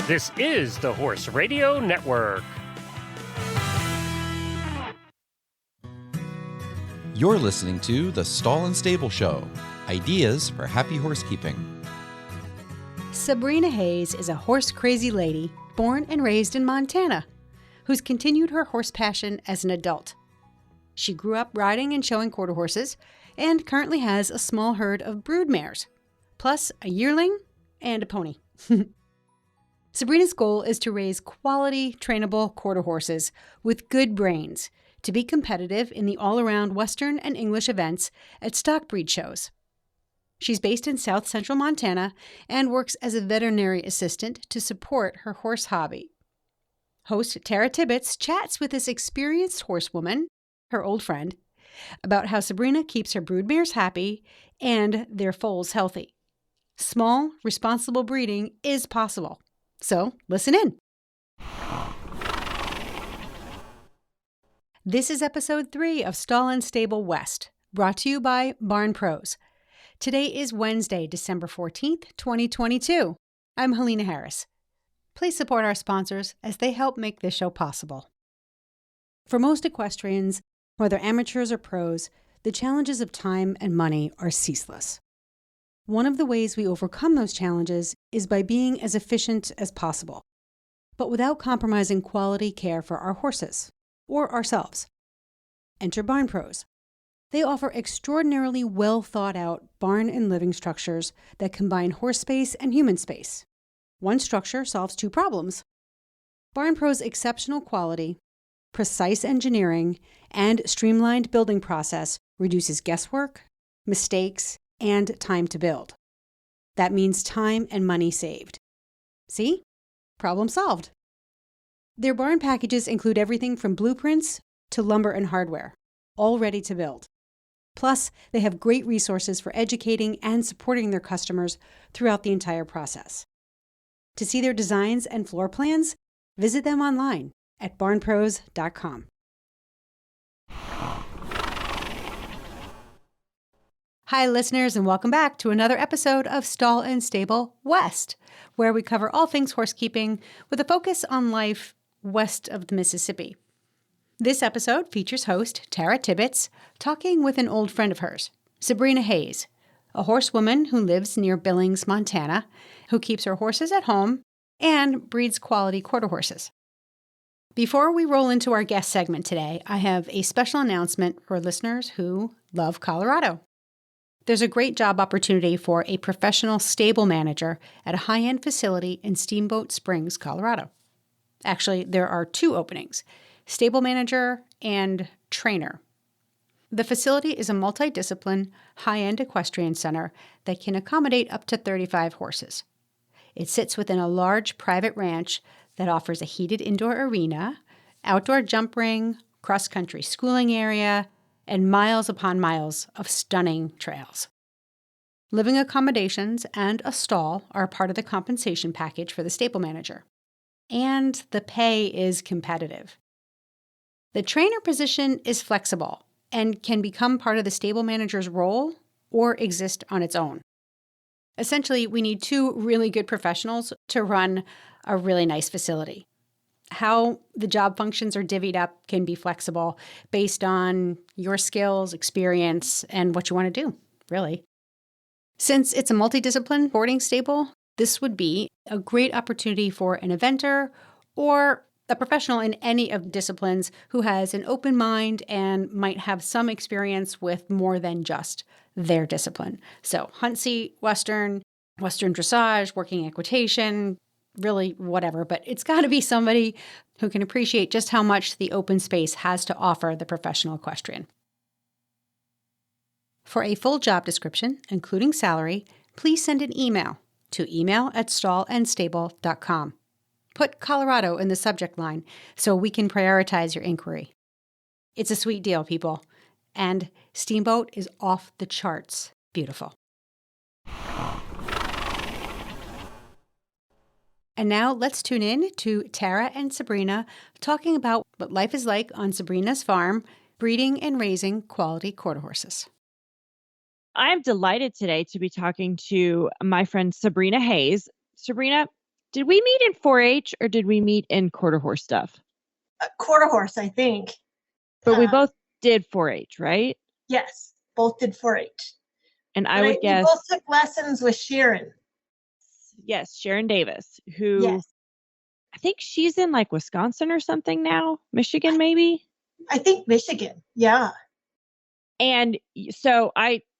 This is the Horse Radio Network. You're listening to The Stall and Stable Show, ideas for happy horsekeeping. Sabrina Hayes is a horse-crazy lady born and raised in Montana, who's continued her horse passion as an adult. She grew up riding and showing quarter horses and currently has a small herd of broodmares, plus a yearling and a pony. Sabrina's goal is to raise quality, trainable quarter horses with good brains to be competitive in the all-around Western and English events at stock breed shows. She's based in South Central Montana and works as a veterinary assistant to support her horse hobby. Host Tara Tibbets chats with this experienced horsewoman, her old friend, about how Sabrina keeps her broodmares happy and their foals healthy. Small, responsible breeding is possible. So, listen in. This is episode 3 of Stall and Stable West, brought to you by Barn Pros. Today is Wednesday, December 14th, 2022. I'm Helena Harris. Please support our sponsors as they help make this show possible. For most equestrians, whether amateurs or pros, the challenges of time and money are ceaseless. One of the ways we overcome those challenges is by being as efficient as possible, but without compromising quality care for our horses or ourselves. Enter Barn Pros. They offer extraordinarily well thought out barn and living structures that combine horse space and human space. One structure solves 2 problems. Barn Pros' exceptional quality, precise engineering, and streamlined building process reduces guesswork, mistakes, and time to build. That means time and money saved. See? Problem solved. Their barn packages include everything from blueprints to lumber and hardware, all ready to build. Plus, they have great resources for educating and supporting their customers throughout the entire process. To see their designs and floor plans, visit them online at barnpros.com. Hi, listeners, and welcome back to another episode of Stall and Stable West, where we cover all things horsekeeping with a focus on life west of the Mississippi. This episode features host Tara Tibbets talking with an old friend of hers, Sabrina Hayes, a horsewoman who lives near Billings, Montana, who keeps her horses at home and breeds quality quarter horses. Before we roll into our guest segment today, I have a special announcement for listeners who love Colorado. There's a great job opportunity for a professional stable manager at a high-end facility in Steamboat Springs, Colorado. Actually, there are 2 openings, stable manager and trainer. The facility is a multidiscipline, high-end equestrian center that can accommodate up to 35 horses. It sits within a large private ranch that offers a heated indoor arena, outdoor jump ring, cross-country schooling area, and miles upon miles of stunning trails. Living accommodations and a stall are part of the compensation package for the stable manager. And the pay is competitive. The trainer position is flexible and can become part of the stable manager's role or exist on its own. Essentially, we need 2 really good professionals to run a really nice facility. How the job functions are divvied up can be flexible based on your skills, experience, and what you want to do, really. Since it's a multidiscipline boarding stable, this would be a great opportunity for an eventer or a professional in any of the disciplines who has an open mind and might have some experience with more than just their discipline. So hunt seat, Western dressage, working equitation, really whatever, but it's got to be somebody who can appreciate just how much the open space has to offer the professional equestrian. For a full job description, including salary, please send an email to email@stallandstable.com. Put Colorado in the subject line so we can prioritize your inquiry. It's a sweet deal, people, and Steamboat is off the charts beautiful. And now let's tune in to Tara and Sabrina talking about what life is like on Sabrina's farm, breeding and raising quality quarter horses. I'm delighted today to be talking to my friend Sabrina Hayes. Sabrina, Did we meet in 4-H or did we meet in quarter horse stuff? Quarter horse, I think. But we both did 4-H, right? Yes, both did 4-H. And I would guess... We both took lessons with Sharon. Yes, Sharon Davis, who... Yes. I think she's in like Wisconsin or something now. Michigan, maybe? I think Michigan, yeah. And so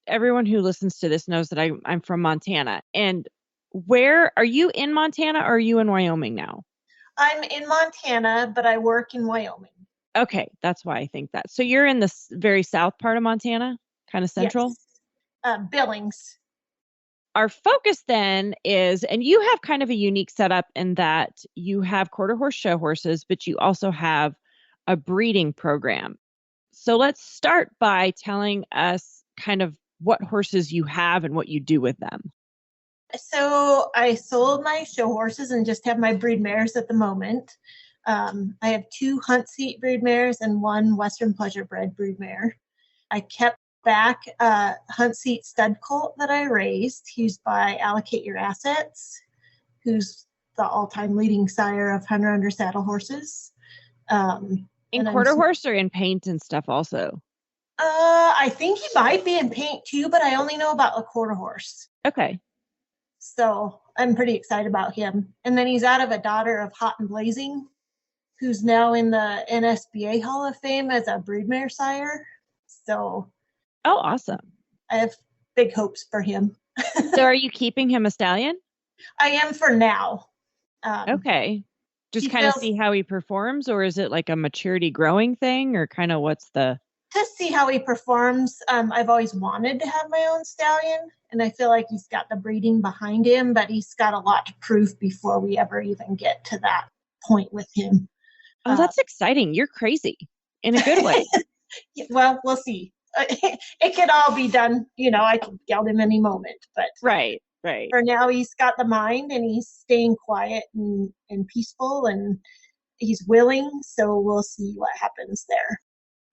everyone who listens to this knows that I'm from Montana. And where are you in Montana or are you in Wyoming now? I'm in Montana, but I work in Wyoming. Okay, that's why I think that. So you're in the very south part of Montana, kind of central? Yes. Billings. Our focus then is, and you have kind of a unique setup in that you have quarter horse show horses, but you also have a breeding program. So let's start by telling us kind of what horses you have and what you do with them. So I sold my show horses and just have my broodmares at the moment. I have 2 hunt seat broodmares and 1 Western pleasure bred broodmare. I kept back a hunt seat stud colt that I raised. He's by Allocate Your Assets, who's the all-time leading sire of hunter under saddle horses. In quarter horse or in paint and stuff also? I think he might be in paint too, but I only know about the quarter horse. Okay. So I'm pretty excited about him. And then he's out of a daughter of Hot and Blazing, who's now in the NSBA Hall of Fame as a broodmare sire. So. Oh, awesome. I have big hopes for him. So are you keeping him a stallion? I am for now. Okay. Just kind of see how he performs, or is it like a maturity growing thing, or kind of what's the... To see how he performs. I've always wanted to have my own stallion, and I feel like he's got the breeding behind him, but he's got a lot to prove before we ever even get to that point with him. Oh, that's exciting. You're crazy in a good way. Well, we'll see. It could all be done. I could geld him any moment, but right. For now, he's got the mind and he's staying quiet and peaceful and he's willing. So we'll see what happens there.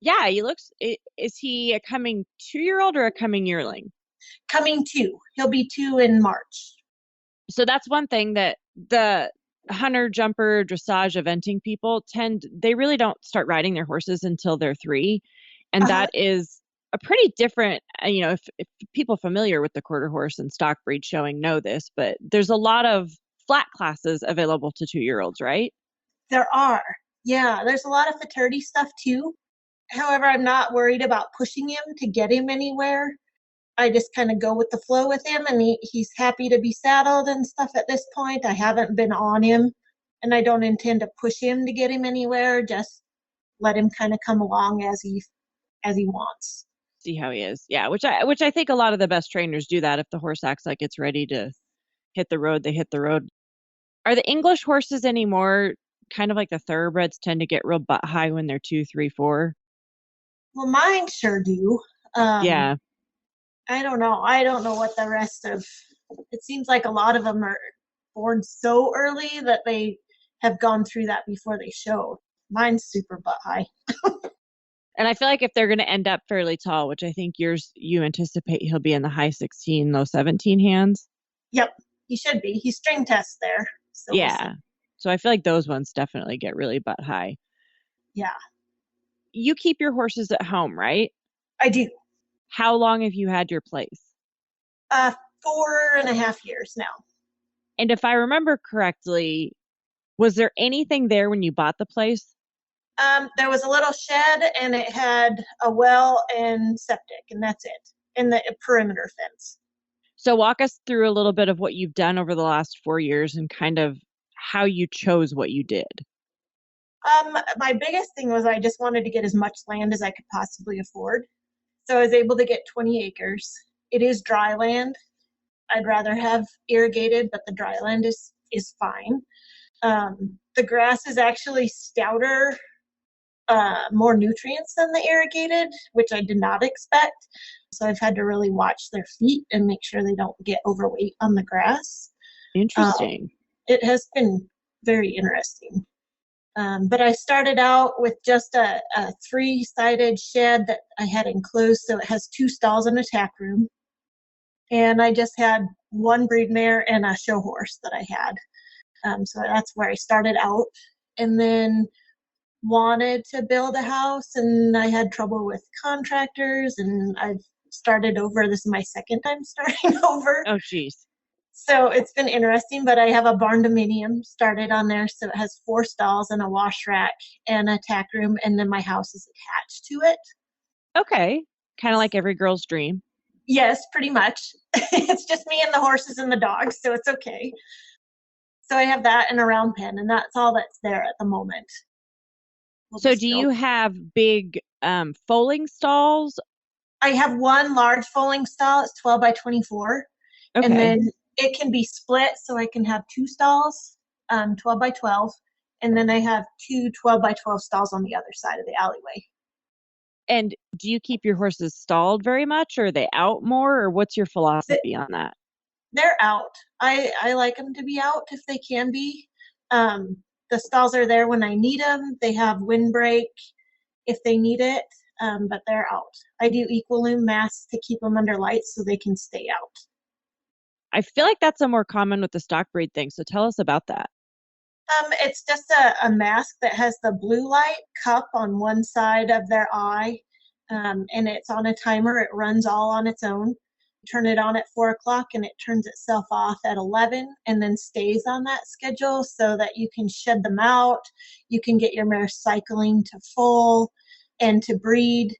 Yeah, is he a coming 2-year-old or a coming yearling? Coming 2. He'll be 2 in March. So that's one thing that the hunter, jumper, dressage, eventing people they really don't start riding their horses until they're 3. And that is a pretty different, if people familiar with the quarter horse and stock breed showing know this, but there's a lot of flat classes available to 2-year-olds, right? There are. Yeah, there's a lot of futurity stuff too. However, I'm not worried about pushing him to get him anywhere. I just kind of go with the flow with him, and he's happy to be saddled and stuff at this point. I haven't been on him, and I don't intend to push him to get him anywhere. Just let him kind of come along as he wants. See how he is. Yeah, which I think a lot of the best trainers do that. If the horse acts like it's ready to hit the road, they hit the road. Are the English horses anymore kind of like the thoroughbreds tend to get real butt high when they're 2, 3, 4? Well, mine sure do. Yeah. I don't know. I don't know what the rest of... It seems like a lot of them are born so early that they have gone through that before they show. Mine's super butt high. And I feel like if they're going to end up fairly tall, which I think you anticipate he'll be in the high 16, low 17 hands. Yep, he should be. He string tests there. So yeah. So I feel like those ones definitely get really butt high. Yeah. You keep your horses at home, right? I do. How long have you had your place? 4.5 years now. And if I remember correctly, was there anything there when you bought the place? There was a little shed and it had a well and septic, and that's it. And the perimeter fence. So walk us through a little bit of what you've done over the last 4 years and kind of how you chose what you did. My biggest thing was I just wanted to get as much land as I could possibly afford. So I was able to get 20 acres. It is dry land. I'd rather have irrigated, but the dry land is fine. The grass is actually stouter, more nutrients than the irrigated, which I did not expect. So I've had to really watch their feet and make sure they don't get overweight on the grass. Interesting. It has been very interesting. But I started out with just a 3-sided shed that I had enclosed, so it has 2 stalls and a tack room. And I just had 1 broodmare and a show horse that I had. So that's where I started out, and then wanted to build a house, and I had trouble with contractors, and I've started over. This is my second time starting over. Oh, geez. So it's been interesting, but I have a barn dominium started on there. So it has 4 stalls and a wash rack and a tack room, and then my house is attached to it. Okay. Kind of like every girl's dream. Yes, pretty much. It's just me and the horses and the dogs, so it's okay. So I have that and a round pen, and that's all that's there at the moment. So do you have big foaling stalls? I have one large foaling stall. It's 12 by 24. Okay. And then it can be split, so I can have 2 stalls, 12 by 12. And then I have 2 12 by 12 stalls on the other side of the alleyway. And do you keep your horses stalled very much, or are they out more, or what's your philosophy on that? They're out. I like them to be out if they can be. The stalls are there when I need them. They have windbreak if they need it, but they're out. I do equal loom masks to keep them under lights so they can stay out. I feel like that's a more common with the stock breed thing. So tell us about that. It's just a mask that has the blue light cup on one side of their eye, and it's on a timer. It runs all on its own. Turn it on at 4 o'clock, and it turns itself off at 11, and then stays on that schedule so that you can shed them out. You can get your mare cycling to foal and to breed.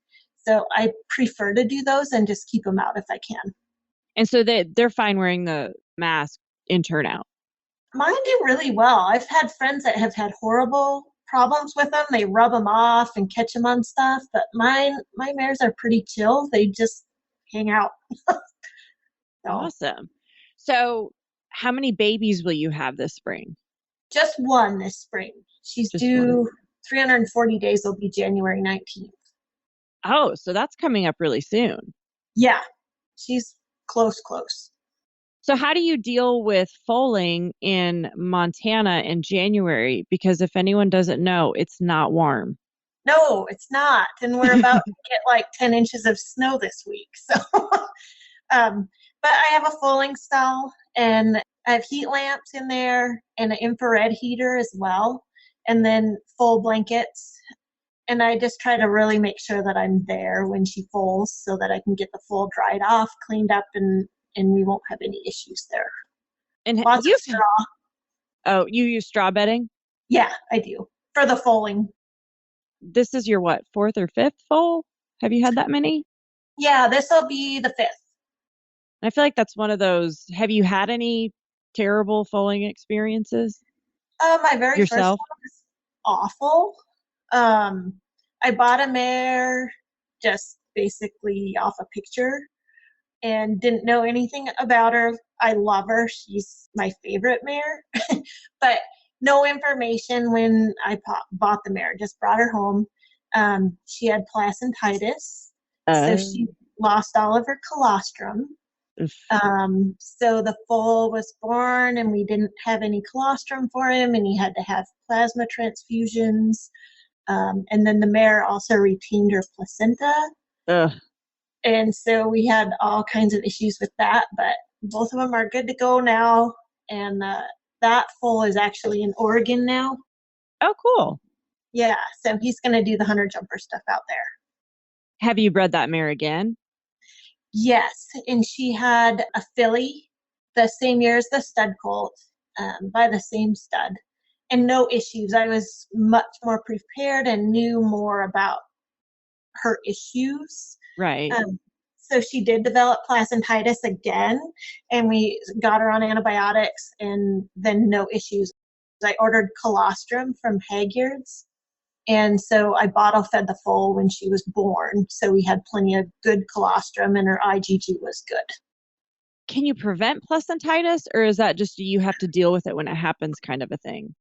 So I prefer to do those and just keep them out if I can. And so they're fine wearing the mask in turnout. Mine do really well. I've had friends that have had horrible problems with them. They rub them off and catch them on stuff, but my mares are pretty chill. They just hang out. Awesome. So how many babies will you have this spring? Just one this spring. She's Just due one. 340 days will be January 19th. Oh, so that's coming up really soon. Yeah, she's close. So how do you deal with foaling in Montana in January? Because if anyone doesn't know, it's not warm. No, it's not. And we're about to get like 10 inches of snow this week. So, but I have a foaling stall, and I have heat lamps in there and an infrared heater as well, and then full blankets. And I just try to really make sure that I'm there when she foals so that I can get the foal dried off, cleaned up, and we won't have any issues there. And Lots of straw. Oh, you use straw bedding? Yeah, I do. For the foaling. This is your what, 4th or 5th foal? Have you had that many? Yeah, this will be the 5th. I feel like that's one of those. Have you had any terrible foaling experiences? My very first one yourself? was awful. I bought a mare just basically off a picture and didn't know anything about her. I love her. She's my favorite mare. But no information when I bought the mare. Just brought her home. She had placentitis, so she lost all of her colostrum. Oof. So the foal was born, and we didn't have any colostrum for him, and he had to have plasma transfusions. And then the mare also retained her placenta. Ugh. And so we had all kinds of issues with that, but both of them are good to go now. And that foal is actually in Oregon now. Oh, cool. Yeah, so he's going to do the hunter jumper stuff out there. Have you bred that mare again? Yes, and she had a filly the same year as the stud colt, by the same stud, and no issues. I was much more prepared and knew more about her issues. Right. So she did develop placentitis again, and we got her on antibiotics, and then no issues. I ordered colostrum from Hagyard's, and so I bottle fed the foal when she was born. So we had plenty of good colostrum, and her IgG was good. Can you prevent placentitis, or is that just you have to deal with it when it happens kind of a thing?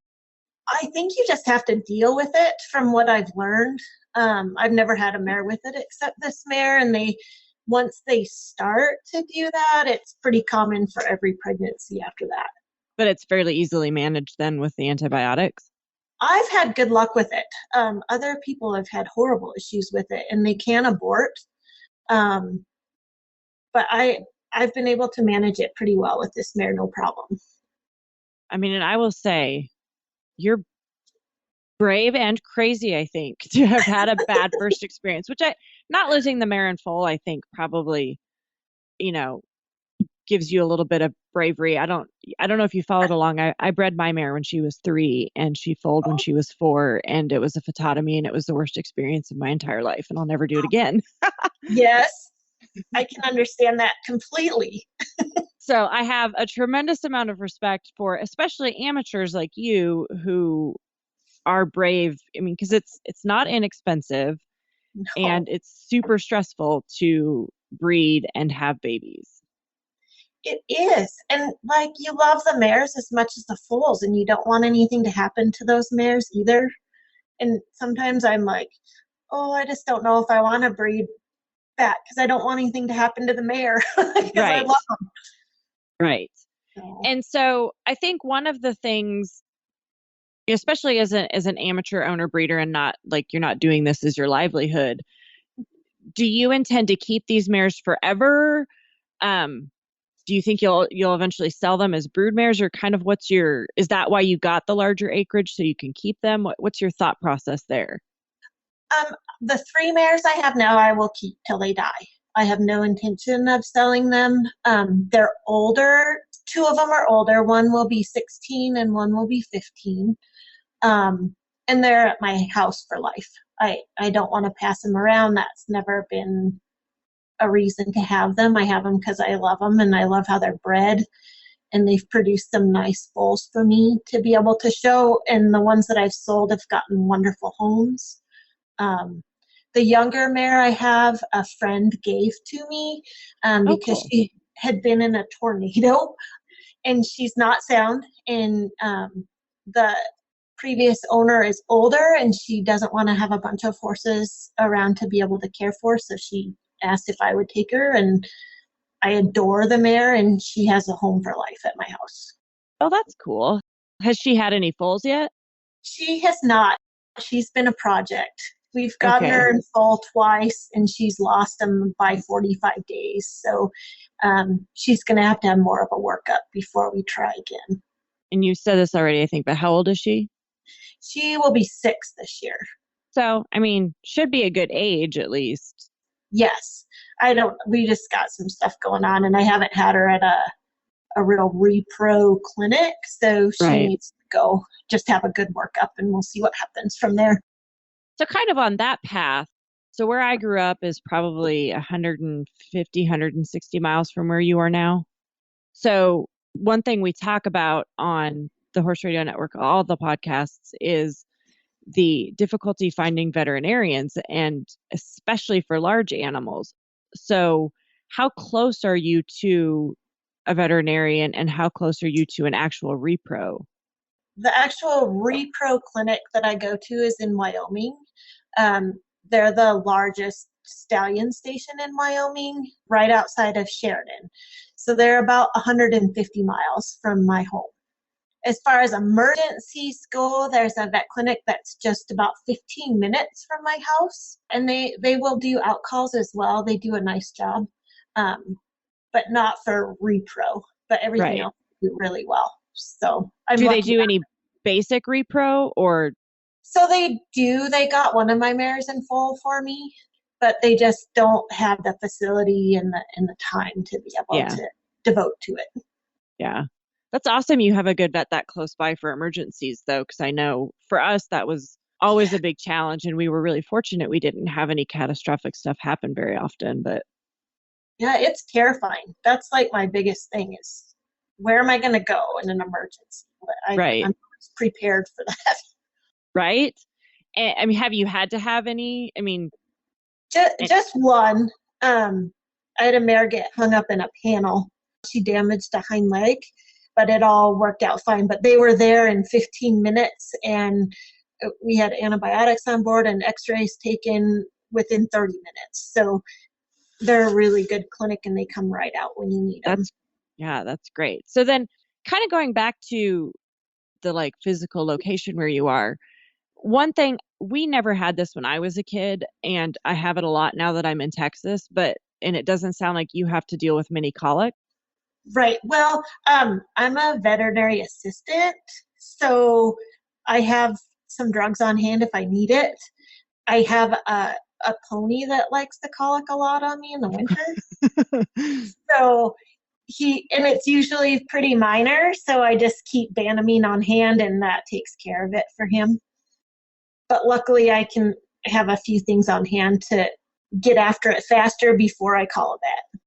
I think you just have to deal with it from what I've learned. I've never had a mare with it except this mare, and once they start to do that, it's pretty common for every pregnancy after that. But it's fairly easily managed then with the antibiotics? I've had good luck with it. Other people have had horrible issues with it, and they can abort. But I've been able to manage it pretty well with this mare, no problem. I mean, and I will say, you're brave and crazy, I think, to have had a bad first experience, which not losing the mare and foal, I think probably, you know, gives you a little bit of bravery. I don't know if you followed along. I bred my mare when she was 3 and she foaled when she was 4, and it was a phytotomy, and it was the worst experience of my entire life, and I'll never do it again. Yes, I can understand that completely. So I have a tremendous amount of respect for especially amateurs like you who are brave. I mean, because it's not inexpensive No. and it's super stressful to breed and have babies. It is. And like, you love the mares as much as the foals, and you don't want anything to happen to those mares either. And sometimes I'm like, oh, I just don't know if I want to breed that because I don't want anything to happen to the mare because I Right. love them. Right. So, And so I think one of the things, especially as an amateur owner breeder and not like you're not doing this as your livelihood, do you intend to keep these mares forever? Do you think you'll eventually sell them as brood mares, or kind of is that why you got the larger acreage so you can keep them? What's your thought process there? the 3 mares I have now, I will keep till they die. I have no intention of selling them. They're older. 2 of them are older. One will be 16 and one will be 15. And they're at my house for life. I don't want to pass them around. That's never been a reason to have them. I have them because I love them and I love how they're bred. And they've produced some nice foals for me to be able to show. And the ones that I've sold have gotten wonderful homes. The younger mare I have, a friend gave to me because cool. she had been in a tornado and she's not sound. And the previous owner is older and she doesn't want to have a bunch of horses around to be able to care for. So she asked if I would take her, and I adore the mare, and she has a home for life at my house. Oh, that's cool. Has she had any foals yet? She has not. She's been a project. We've gotten her in foal twice, and she's lost them by 45 days. So she's going to have more of a workup before we try again. And you said this already, I think, but how old is she? She will be 6 this year. So, I mean, should be a good age at least. Yes. We just got some stuff going on, and I haven't had her at a real repro clinic. So she needs to go just have a good workup, and we'll see what happens from there. So kind of on that path, so where I grew up is probably 150, 160 miles from where you are now. So one thing we talk about on the Horse Radio Network, all the podcasts, is the difficulty finding veterinarians, and especially for large animals. So how close are you to a veterinarian, and how close are you to an actual repro? The actual repro clinic that I go to is in Wyoming. They're the largest stallion station in Wyoming, right outside of Sheridan. So they're about 150 miles from my home. As far as emergencies go, there's a vet clinic that's just about 15 minutes from my house, and they will do outcalls as well. They do a nice job, but not for repro, but everything else they do really well. So do they do any basic repro, or? So they do. They got one of my mares in foal for me, but they just don't have the facility and the time to be able to devote to it. Yeah. That's awesome you have a good vet that close by for emergencies, though, because I know for us that was always a big challenge, and we were really fortunate we didn't have any catastrophic stuff happen very often. But yeah, it's terrifying. That's like my biggest thing is, where am I going to go in an emergency? I'm prepared for that. Right? And, I mean, have you had to have any? I mean, just one. I had a mare get hung up in a panel. She damaged a hind leg, but it all worked out fine. But they were there in 15 minutes, and we had antibiotics on board and x-rays taken within 30 minutes. So they're a really good clinic, and they come right out when you need them. Yeah, that's great. So then kind of going back to the physical location where you are, one thing, we never had this when I was a kid, and I have it a lot now that I'm in Texas, and it doesn't sound like you have to deal with mini colic. Right. Well, I'm a veterinary assistant, so I have some drugs on hand if I need it. I have a pony that likes to colic a lot on me in the winter. So and it's usually pretty minor, so I just keep Banamine on hand and that takes care of it for him. But luckily I can have a few things on hand to get after it faster before I call a vet.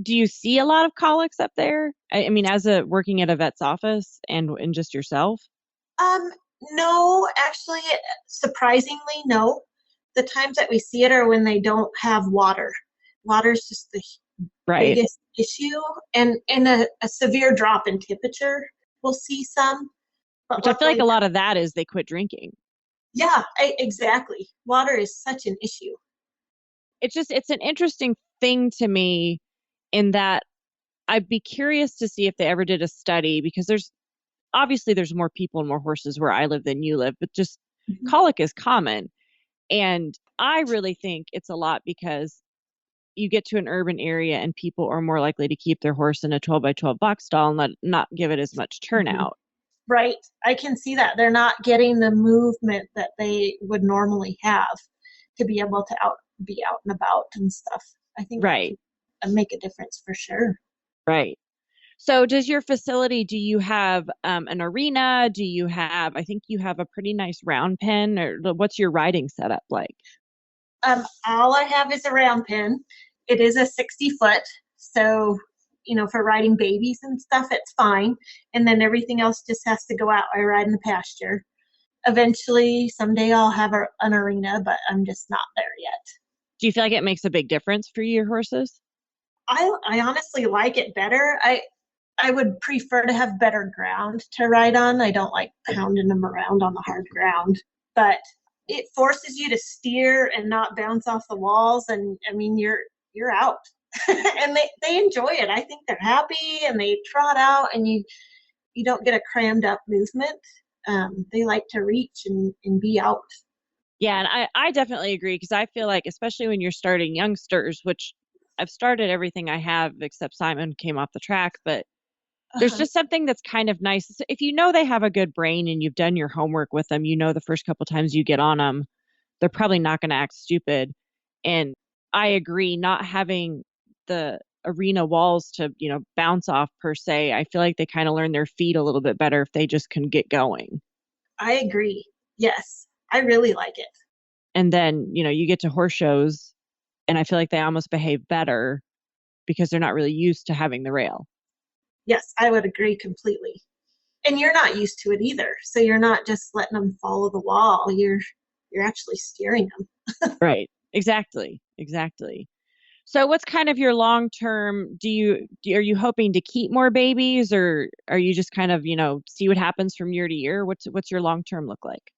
Do you see a lot of colics up there? I mean, as working at a vet's office and just yourself? No, actually, surprisingly, no. The times that we see it are when they don't have water. Water is just the biggest issue, and a severe drop in temperature, we'll see some. But which I feel like a lot of that is they quit drinking. Yeah, exactly. Water is such an issue. It's an interesting thing to me in that I'd be curious to see if they ever did a study, because there's more people and more horses where I live than you live, but just colic is common. And I really think it's a lot because you get to an urban area and people are more likely to keep their horse in a 12 by 12 box stall and not give it as much turnout. Right. I can see that. They're not getting the movement that they would normally have to be able to be out and about and stuff. I think that can make a difference for sure. Right. So does your facility, do you have an arena? Do you have, I think you have a pretty nice round pen, or what's your riding setup like? All I have is a round pen. It is a 60-foot. So, for riding babies and stuff, it's fine. And then everything else just has to go out. I ride in the pasture. Eventually, someday I'll have an arena, but I'm just not there yet. Do you feel like it makes a big difference for your horses? I honestly like it better. I would prefer to have better ground to ride on. I don't like pounding them around on the hard ground, but it forces you to steer and not bounce off the walls. And I mean, you're out and they enjoy it. I think they're happy and they trot out and you don't get a crammed up movement. They like to reach and be out. Yeah. And I definitely agree, because I feel like, especially when you're starting youngsters, which I've started everything I have except Simon came off the track, but there's just something that's kind of nice. If they have a good brain and you've done your homework with them, the first couple times you get on them, they're probably not going to act stupid. And I agree, not having the arena walls to, bounce off per se. I feel like they kind of learn their feet a little bit better if they just can get going. I agree. Yes, I really like it. And then, you get to horse shows and I feel like they almost behave better because they're not really used to having the rail. Yes, I would agree completely. And you're not used to it either. So you're not just letting them follow the wall. You're actually steering them. Right. Exactly. So what's kind of your long-term, are you hoping to keep more babies, or are you just kind of, see what happens from year to year? What's your long-term look like?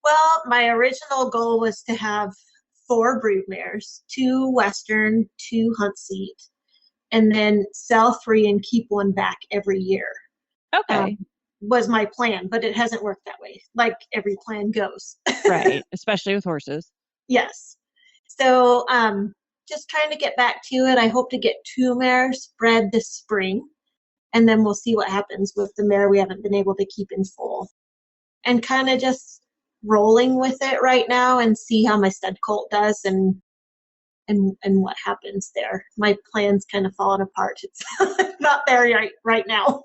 Well, my original goal was to have 4 broodmares, 2 Western, 2 hunt seat, and then sell 3 and keep 1 back every year. Okay. Was my plan, but it hasn't worked that way. Like every plan goes. Right. Especially with horses. Yes. So, just trying to get back to it. I hope to get 2 mares bred this spring, and then we'll see what happens with the mare we haven't been able to keep in foal. And kind of just rolling with it right now and see how my stud colt does and what happens there. My plan's kind of falling apart. It's not there right now.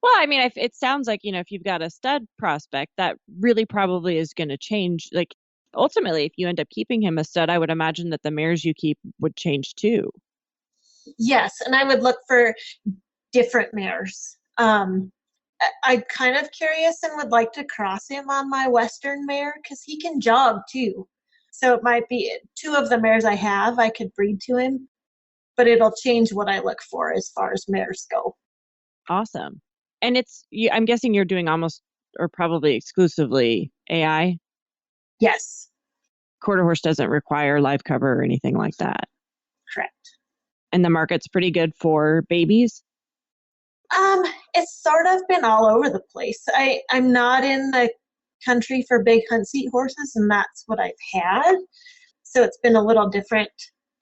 Well, I mean, it sounds like, if you've got a stud prospect, that really probably is going to change. Like, ultimately, if you end up keeping him a stud, I would imagine that the mares you keep would change too. Yes, and I would look for different mares. I'm kind of curious and would like to cross him on my Western mare because he can jog too. So it might be 2 of the mares I have, I could breed to him, but it'll change what I look for as far as mares go. Awesome. And I'm guessing you're doing almost or probably exclusively AI? Yes. Quarter horse doesn't require live cover or anything like that. Correct. And the market's pretty good for babies? It's sort of been all over the place. I'm not in the country for big hunt seat horses, and that's what I've had. So it's been a little different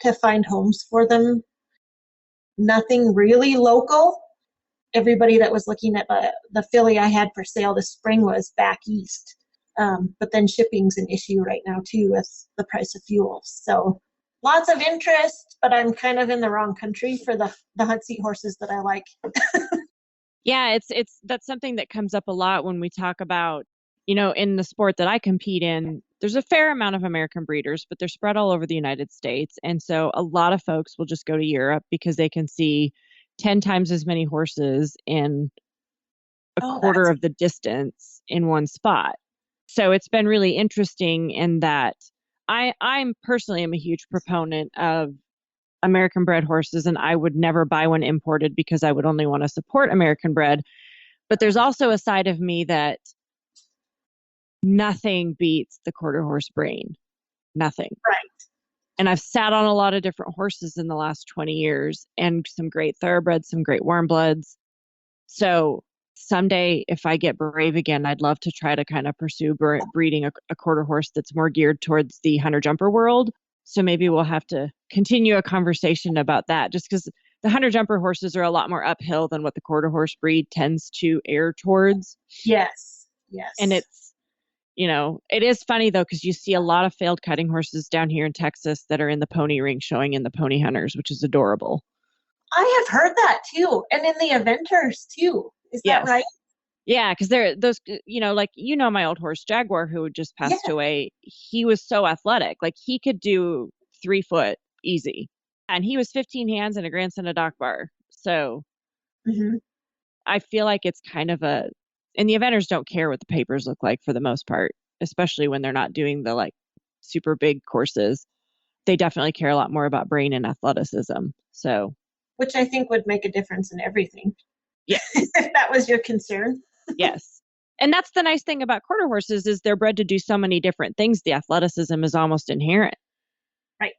to find homes for them. nothing really local. Everybody that was looking at the filly I had for sale this spring was back east. But then shipping's an issue right now too with the price of fuel. So lots of interest, but I'm kind of in the wrong country for the hunt seat horses that I like. Yeah, that's something that comes up a lot when we talk about, in the sport that I compete in, there's a fair amount of American breeders, but they're spread all over the United States. And so a lot of folks will just go to Europe because they can see 10 times as many horses in a quarter of the distance in one spot. So it's been really interesting in that I'm personally am a huge proponent of American bred horses, and I would never buy one imported because I would only want to support American bred. But there's also a side of me that nothing beats the quarter horse brain. Nothing. Right. And I've sat on a lot of different horses in the last 20 years and some great thoroughbreds, some great warm bloods. So someday, if I get brave again, I'd love to try to kind of pursue breeding a quarter horse that's more geared towards the hunter jumper world. So maybe we'll have to continue a conversation about that, just because the hunter jumper horses are a lot more uphill than what the quarter horse breed tends to err towards. Yes. Yes. And it's, it is funny though, because you see a lot of failed cutting horses down here in Texas that are in the pony ring showing in the pony hunters, which is adorable. I have heard that too. And in the eventers too. Is that right? Yeah, because they're those, my old horse Jaguar, who just passed away. He was so athletic, like he could do 3 foot easy, and he was 15 hands and a grandson of Doc Bar. So I feel like it's kind of and the eventers don't care what the papers look like for the most part, especially when they're not doing the like super big courses. They definitely care a lot more about brain and athleticism. So, which I think would make a difference in everything. Yeah, if that was your concern. Yes. And that's the nice thing about quarter horses is they're bred to do so many different things. The athleticism is almost inherent. Right.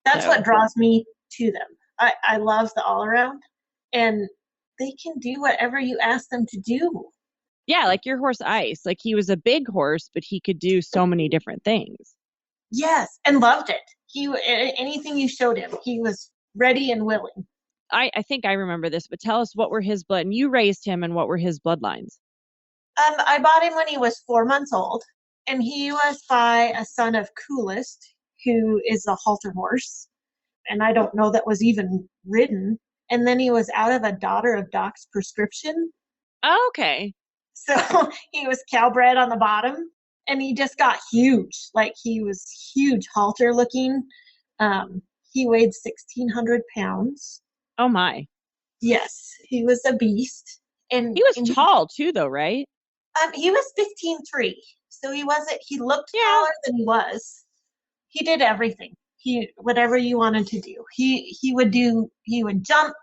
That's what draws me to them. I love the all around, and they can do whatever you ask them to do. Yeah, like your horse Ice. Like he was a big horse, but he could do so many different things. Yes, and loved it. Anything you showed him, he was ready and willing. I think I remember this, but tell us what were his blood, and you raised him, and what were his bloodlines? I bought him when he was 4 months old, and he was by a son of Coolest, who is a halter horse, and I don't know that was even ridden. And then he was out of a daughter of Doc's prescription. Oh, okay. So he was cowbred on the bottom, and he just got huge. Like he was huge halter looking. He weighed 1,600 pounds. Oh my. Yes, he was a beast. And he was tall too though, right? He was 15'3". So he looked taller than he was. He did everything. Whatever you wanted to do. He would jump.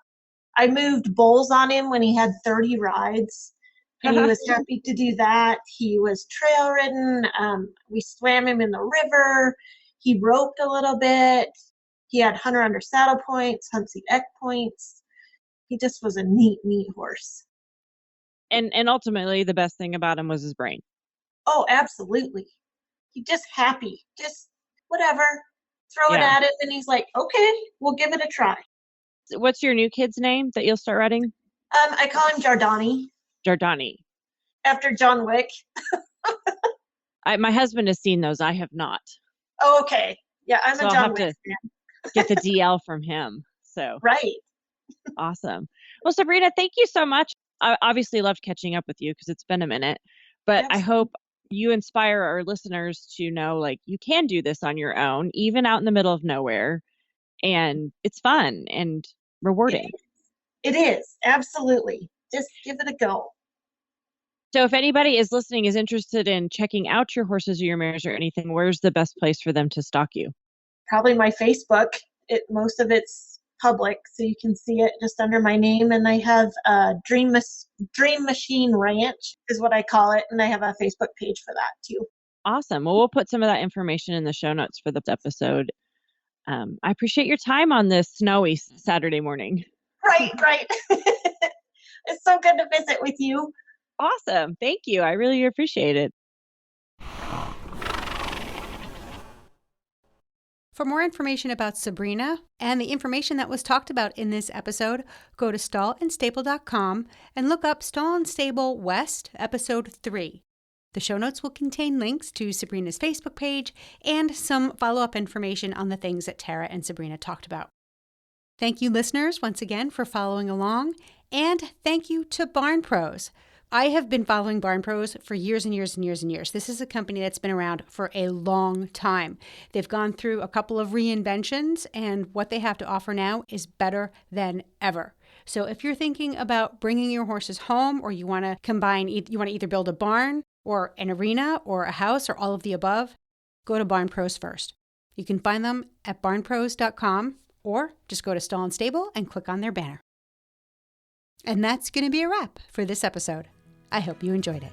I moved bulls on him when he had 30 rides. And he was happy to do that. He was trail ridden. We swam him in the river. He roped a little bit. He had hunter under saddle points, hunt seat eck points. He just was a neat horse. And ultimately, the best thing about him was his brain. Oh, absolutely. He just happy. Just whatever. Throw it at him, and he's like, okay, we'll give it a try. What's your new kid's name that you'll start riding? I call him Jardani. Jardani. After John Wick. My husband has seen those. I have not. Oh, okay. Yeah, I'm a John Wick fan. Get the DL from him. So right. Awesome. Well, Sabrina, thank you so much. I obviously loved catching up with you because it's been a minute, but I hope you inspire our listeners to know, like, you can do this on your own, even out in the middle of nowhere, and it's fun and rewarding. It is. Absolutely. Just give it a go. So if anybody is listening, is interested in checking out your horses or your mares or anything, where's the best place for them to stalk you? Probably my Facebook. Most of it's public, so you can see it just under my name. And I have Dream Machine Ranch is what I call it, and I have a Facebook page for that too. Awesome. Well, we'll put some of that information in the show notes for this episode. I appreciate your time on this snowy Saturday morning. Right. It's so good to visit with you. Awesome. Thank you. I really appreciate it. For more information about Sabrina and the information that was talked about in this episode, go to stallandstable.com and look up Stall and Stable West, Episode 3. The show notes will contain links to Sabrina's Facebook page and some follow-up information on the things that Tara and Sabrina talked about. Thank you, listeners, once again for following along, and thank you to Barn Pros. I have been following Barn Pros for years and years and years and years. This is a company that's been around for a long time. They've gone through a couple of reinventions, and what they have to offer now is better than ever. So if you're thinking about bringing your horses home, or you want to combine, you want to either build a barn or an arena or a house or all of the above, go to Barn Pros first. You can find them at barnpros.com, or just go to Stall and Stable and click on their banner. And that's going to be a wrap for this episode. I hope you enjoyed it.